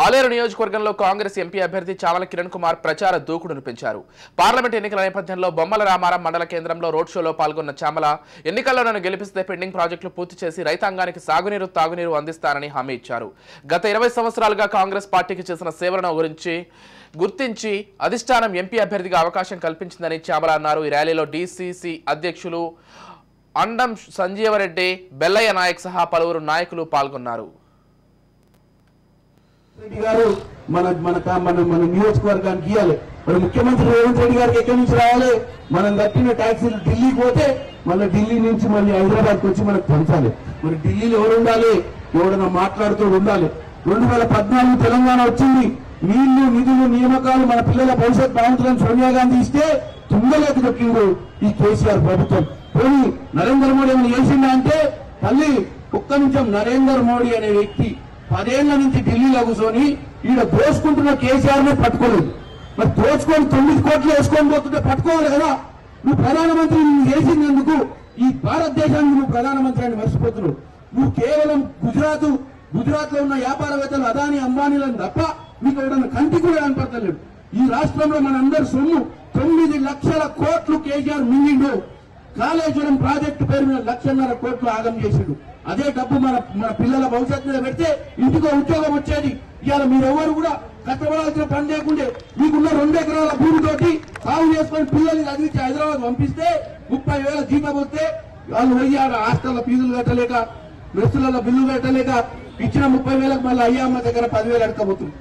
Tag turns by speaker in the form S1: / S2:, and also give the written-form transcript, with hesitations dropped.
S1: ఆలేరు నియోజకవర్గంలో కాంగ్రెస్ ఎంపీ అభ్యర్థి చామల కిరణ్ కుమార్ ప్రచార దూకుడును పెంచారు. పార్లమెంట్ ఎన్నికల నేపథ్యంలో బొమ్మల రామారం మండల కేంద్రంలో రోడ్ షోలో పాల్గొన్న చామల ఎన్నికల్లో నన్ను గెలిపిస్తే పెండింగ్ ప్రాజెక్టులు పూర్తి చేసి రైతాంగానికి సాగునీరు తాగునీరు అందిస్తానని హామీ ఇచ్చారు. గత 20 సంవత్సరాలుగా కాంగ్రెస్ పార్టీకి చేసిన సేవలను గుర్తించి అధిష్టానం ఎంపీ అభ్యర్థిగా అవకాశం కల్పించిందని చామల అన్నారు. ఈ ర్యాలీలో డీసీసీ అధ్యక్షులు అండం సంజీవరెడ్డి, బెల్లయ్య నాయక్ సహా పలువురు నాయకులు పాల్గొన్నారు.
S2: రెడ్డి గారు మన నియోజకవర్గానికి ఇవ్వాలి. మరి ముఖ్యమంత్రి రేవంత్ రెడ్డి గారికి ఎక్కడి నుంచి రావాలి? మనం కట్టిన ట్యాక్సీలు ఢిల్లీకి పోతే మళ్ళీ ఢిల్లీ నుంచి మళ్ళీ హైదరాబాద్కి వచ్చి మనకు పంచాలి. మరి ఢిల్లీలో ఎవరు ఉండాలి? ఎవడన్నా మాట్లాడుతూ ఉండాలి. 2014 తెలంగాణ వచ్చింది. నీళ్లు నిధులు నియామకాలు మన పిల్లల భవిష్యత్ బాగుంటుందని సోనియా గాంధీ ఇస్తే తుంగలేక దొక్కిండు ఈ కేసీఆర్ ప్రభుత్వం. పోనీ నరేంద్ర మోడీ ఏమైనా చేసిందా అంటే తల్లి ఒక్క నిమిషం. నరేంద్ర మోడీ అనే వ్యక్తి 10 ఏళ్ల నుంచి ఢిల్లీలో కూర్చొని ఈడ దోచుకుంటున్న కేసీఆర్ నే పట్టుకోలేదు. మరి దోచుకొని 9 కోట్లు వేసుకొని పోతుంటే పట్టుకోవాలి కదా. నువ్వు ప్రధానమంత్రి చేసినందుకు ఈ భారతదేశానికి నువ్వు ప్రధానమంత్రి అని మర్చిపోతున్నావు. నువ్వు కేవలం గుజరాత్ లో ఉన్న వ్యాపారవేత్తలు అదానీ అంబానీలను తప్ప మీకు ఎవరైనా కంటి కూడా కనపడతలేడు. ఈ రాష్ట్రంలో మనందరి సొమ్ము 9 లక్షల కోట్లు కేసీఆర్ మింగిండు. కాళేశ్వరం ప్రాజెక్టు పేరు మీద 1,50,000 కోట్లు ఆగం చేసిండు. అదే డబ్బు మన పిల్లల భవిష్యత్తు మీద పెడితే ఇంటికో ఉద్యోగం వచ్చేది. ఇవాళ మీరెవరు కూడా కష్టపడాల్సిన పని లేకుండే మీకున్న 2 ఎకరాల భూమితోటి సాగు చేసుకొని పిల్లల్ని చదివించి హైదరాబాద్ పంపిస్తే 30,000 జీతం వస్తే వాళ్ళు పోయి ఆడ హాస్టల్ల ఫీజులు కట్టలేక, మెస్సులలో బిల్లు కట్టలేక ఇచ్చిన 30,000కు మళ్ళీ అయ్యమ్మ దగ్గర 10,000 అడకపోతుంది.